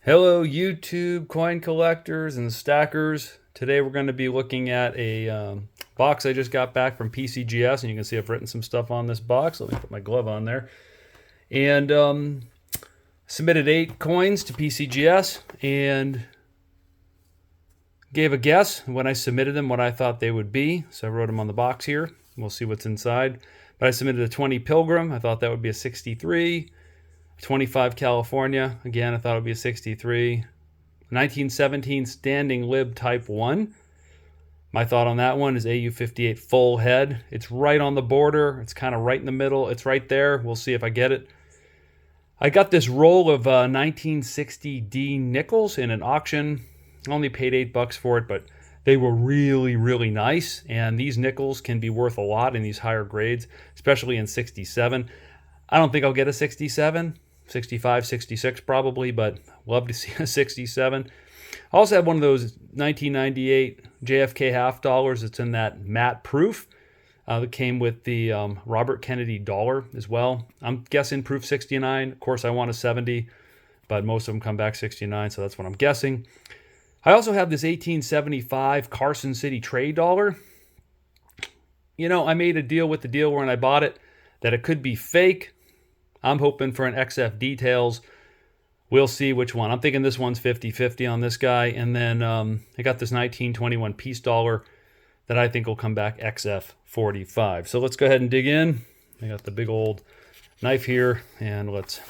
Hello, YouTube coin collectors and stackers. Today we're going to be looking at a box I just got back from PCGS, and you can see I've written some stuff on this box. Let me put my glove on there. And submitted 8 coins to PCGS and gave a guess when I submitted them what I thought they would be. So I wrote them on the box here. We'll see what's inside. But I submitted a 20 Pilgrim. I thought that would be a 63. 25 California, again, I thought it would be a 63. 1917 Standing Lib Type 1. My thought on that one is AU58 full head. It's right on the border. It's kind of right in the middle. It's right there. We'll see if I get it. I got this roll of 1960D nickels in an auction. I only paid $8 for it, but they were really, really nice. And these nickels can be worth a lot in these higher grades, especially in 67. I don't think I'll get a 67. 65, 66 probably, but love to see a 67. I also have one of those 1998 JFK half dollars. It's in that matte proof. That came with the Robert Kennedy dollar as well. I'm guessing proof 69. Of course, I want a 70, but most of them come back 69, so that's what I'm guessing. I also have this 1875 Carson City trade dollar. You know, I made a deal with the dealer when I bought it that it could be fake. I'm hoping for an XF details. We'll see which one. I'm thinking this one's 50-50 on this guy. And then I got this 1921 piece dollar that I think will come back XF 45. So let's go ahead and dig in. I got the big old knife here, and let's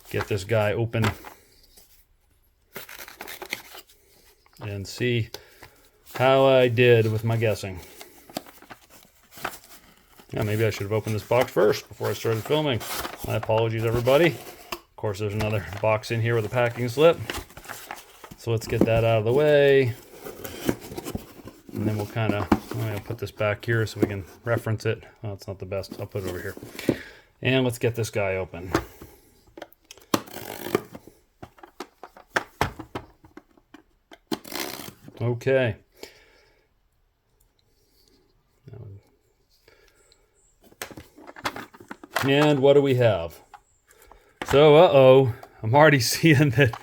get this guy open and see how I did with my guessing. Yeah, maybe I should have opened this box first before I started filming. My apologies, everybody. Of course, there's another box in here with a packing slip. So let's get that out of the way. And then we'll kind of, I'll put this back here so we can reference it. Oh, it's not the best. I'll put it over here. And let's get this guy open. Okay. And what do we have? So, I'm already seeing that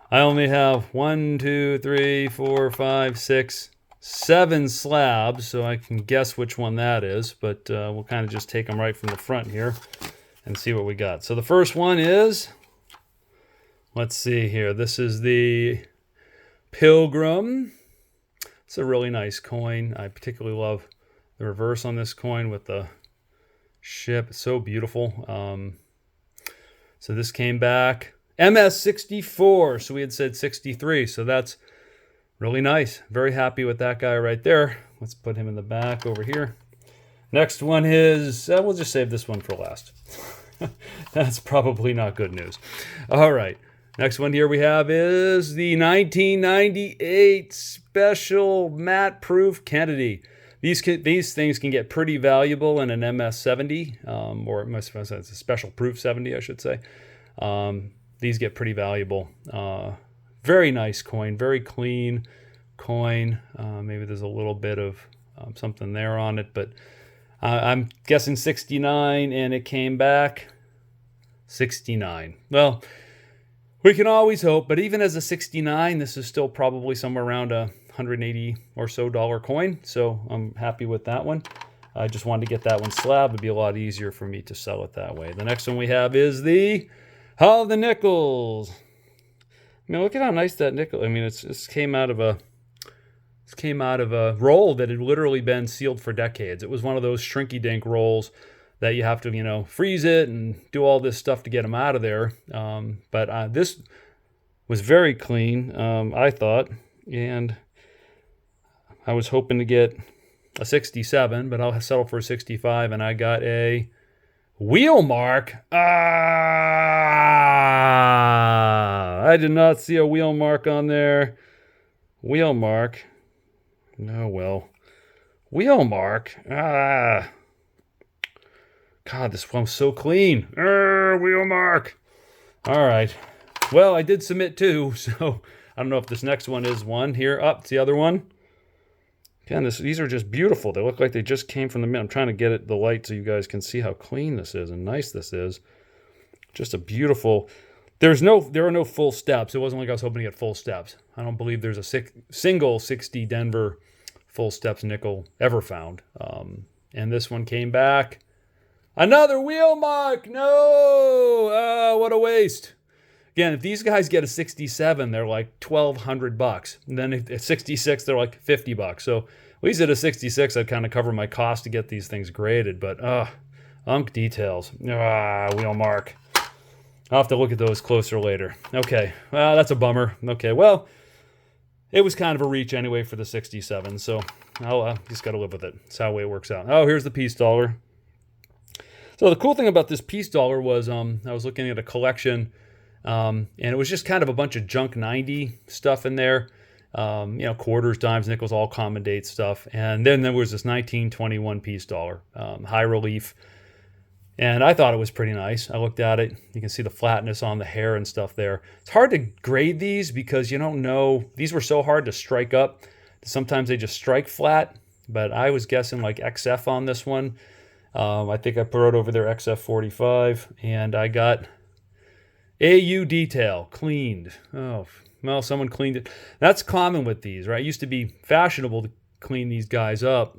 I only have 1, 2, 3, 4, 5, 6, 7 slabs, so I can guess which one that is, but we'll kind of just take them right from the front here and see what we got. So the first one is, let's see here, this is the Pilgrim. It's a really nice coin. I particularly love the reverse on this coin with the ship. It's so beautiful. So this came back MS64. So we had said 63. So that's really nice. Very happy with that guy right there. Let's put him in the back over here. Next one is, we'll just save this one for last. That's probably not good news. All right. Next one here we have is the 1998 Special Matte Proof Kennedy. These things can get pretty valuable in an MS70, or it's a special proof 70, I should say. These get pretty valuable. Very nice coin, very clean coin. Maybe there's a little bit of something there on it, but I'm guessing 69, and it came back 69. Well, we can always hope, but even as a 69, this is still probably somewhere around a $180 or so coin, so I'm happy with that one. I just wanted to get that one slab. It'd be a lot easier for me to sell it that way. The next one we have is the nickels. I mean, look at how nice that nickel. I mean, it came out of a roll that had literally been sealed for decades. It was one of those shrinky-dink rolls that you have to, freeze it and do all this stuff to get them out of there. But this was very clean, I thought, and I was hoping to get a 67, but I'll settle for a 65, and I got a wheel mark. I did not see a wheel mark on there. Wheel mark. Oh, well. Wheel mark. God, this one's so clean. Wheel mark. All right. Well, I did submit 2, so I don't know if this next one is one. Here, up, it's the other one. Again, these are just beautiful. They look like they just came from the mint. I'm trying to get the light so you guys can see how clean this is and nice this is. Just a beautiful there are no full steps. It wasn't like I was hoping to get full steps. I don't believe there's a single 60 Denver full steps nickel ever found. And this one came back. Another wheel mark. No, what a waste. Again, if these guys get a 67, they're like $1,200. And then at 66, they're like $50. So at least at a 66, I'd kind of cover my cost to get these things graded. But unk details. Wheel mark. I'll have to look at those closer later. Okay, well, that's a bummer. Okay, well, it was kind of a reach anyway for the 67, so I'll just got to live with it. That's how it works out. Oh, here's the piece dollar. So the cool thing about this piece dollar was I was looking at a collection, and it was just kind of a bunch of junk 90 stuff in there. Quarters, dimes, nickels, all common date stuff. And then there was this 1921 piece dollar, high relief. And I thought it was pretty nice. I looked at it. You can see the flatness on the hair and stuff there. It's hard to grade these because you don't know. These were so hard to strike up. Sometimes they just strike flat. But I was guessing like XF on this one. I think I put it over there XF45. And I got AU detail cleaned. Oh, well, someone cleaned it. That's common with these, right? It used to be fashionable to clean these guys up.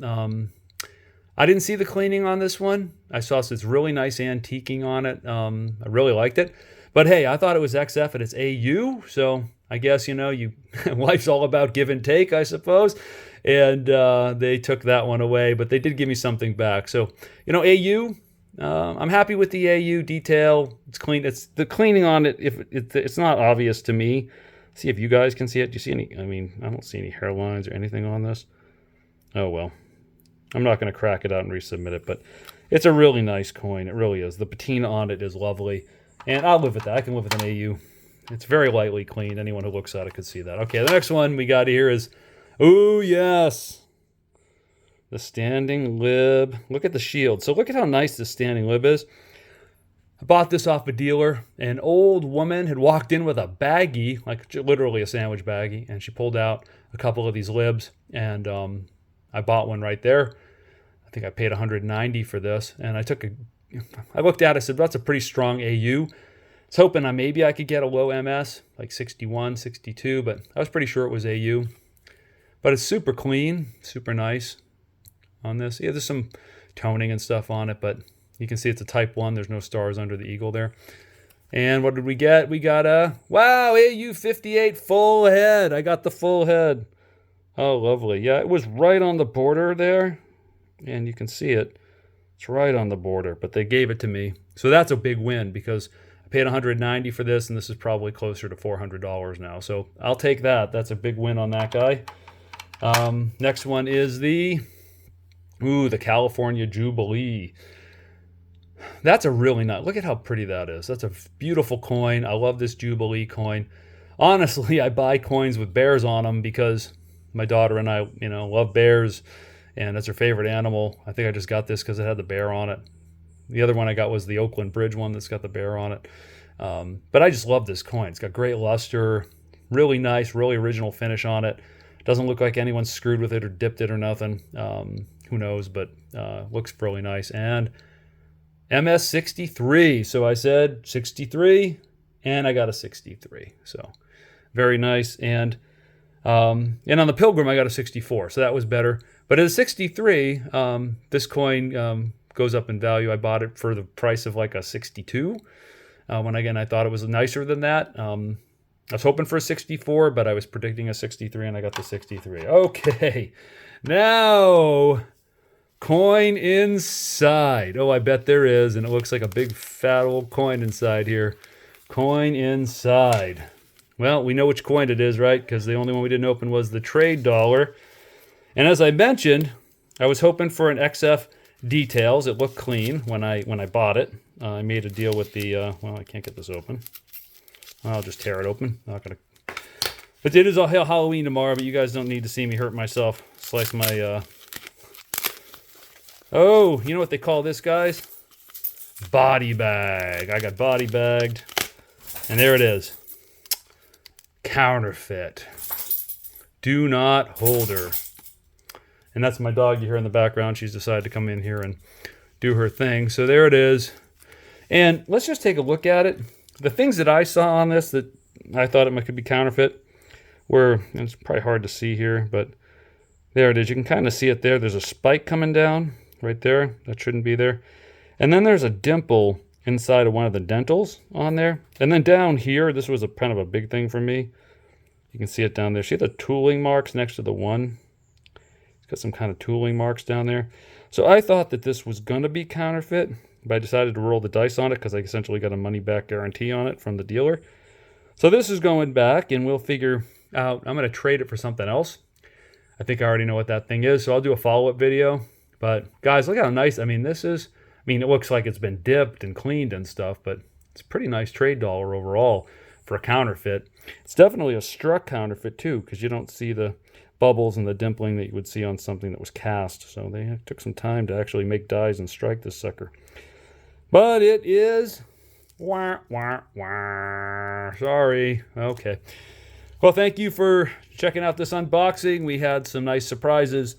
I didn't see the cleaning on this one. I saw this really nice antiquing on it. I really liked it. But hey, I thought it was XF and it's AU. So I guess, life's all about give and take, I suppose. And they took that one away, but they did give me something back. So, AU, I'm happy with the AU detail. It's clean. It's the cleaning on it. If it's not obvious to me. See if you guys can see it. Do you see any? I don't see any hairlines or anything on this. Oh, well. I'm not going to crack it out and resubmit it, but it's a really nice coin. It really is. The patina on it is lovely, and I'll live with that. I can live with an AU. It's very lightly cleaned. Anyone who looks at it could see that. Okay, the next one we got here is, oh yes, the standing lib. Look at the shield. So look at how nice the standing lib is. I bought this off a dealer. An old woman had walked in with a baggie, like literally a sandwich baggie, and she pulled out a couple of these libs, and I bought one right there. I think I paid $190 for this, and I looked at it, I said, that's a pretty strong AU. I was hoping maybe I could get a low MS, like 61, 62, but I was pretty sure it was AU. But it's super clean, super nice on this. Yeah, there's some toning and stuff on it, but you can see it's a Type 1. There's no stars under the eagle there. And what did we get? We got wow, AU 58 full head. I got the full head. Oh, lovely. Yeah, it was right on the border there. And you can see it. It's right on the border, but they gave it to me. So that's a big win because I paid $190 for this, and this is probably closer to $400 now. So I'll take that. That's a big win on that guy. Next one is the California Jubilee. That's a really nice, look at how pretty that is. That's a beautiful coin. I love this Jubilee coin. Honestly, I buy coins with bears on them because my daughter and I, love bears, and that's her favorite animal. I think I just got this because it had the bear on it. The other one I got was the Oakland Bridge one that's got the bear on it. But I just love this coin. It's got great luster, really nice, really original finish on it. Doesn't look like anyone screwed with it or dipped it or nothing. Who knows, but looks really nice. And MS63. So I said 63, and I got a 63. So very nice. And on the Pilgrim, I got a 64, so that was better. But at a 63, this coin goes up in value. I bought it for the price of like a 62. When again, I thought it was nicer than that. I was hoping for a 64, but I was predicting a 63, and I got the 63. Okay, now coin inside. Oh, I bet there is, and it looks like a big fat old coin inside here. Coin inside. Well, we know which coin it is, right? Because the only one we didn't open was the trade dollar. And as I mentioned, I was hoping for an XF details. It looked clean when I bought it. I made a deal with the, well, I can't get this open. I'll just tear it open. Not gonna. But it is Halloween tomorrow, but you guys don't need to see me hurt myself. Slice my, oh, you know what they call this, guys? Body bag. I got body bagged. And there it is. Counterfeit. Do not holder. And that's my dog you hear in the background. She's decided to come in here and do her thing. So there it is. And let's just take a look at it. The things that I saw on this that I thought it could be counterfeit were, it's probably hard to see here, but there it is. You can kind of see it there. There's a spike coming down right there. That shouldn't be there. And then there's a dimple inside of one of the dentals on there. And then down here, this was a kind of a big thing for me. You can see it down there. See the tooling marks next to the one? It's got some kind of tooling marks down there. So I thought that this was going to be counterfeit, but I decided to roll the dice on it because I essentially got a money-back guarantee on it from the dealer. So this is going back, and we'll figure out, I'm going to trade it for something else. I think I already know what that thing is, so I'll do a follow-up video. But guys, look how nice, I mean, this is, I mean, it looks like it's been dipped and cleaned and stuff, but it's a pretty nice trade dollar overall for a counterfeit. It's definitely a struck counterfeit too, because you don't see the bubbles and the dimpling that you would see on something that was cast. So they took some time to actually make dies and strike this sucker. But it is, wah, wah, wah. Sorry. Okay. Well, thank you for checking out this unboxing. We had some nice surprises.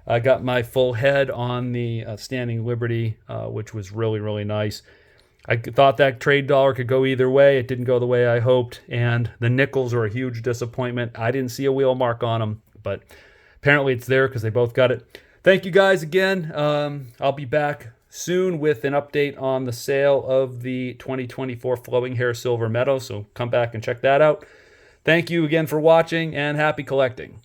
I got my full head on the Standing Liberty, which was really, really nice. I thought that trade dollar could go either way. It didn't go the way I hoped, and the nickels were a huge disappointment. I didn't see a wheel mark on them, but apparently it's there because they both got it. Thank you guys again. I'll be back soon with an update on the sale of the 2024 Flowing Hair Silver Meadow, so come back and check that out. Thank you again for watching, and happy collecting.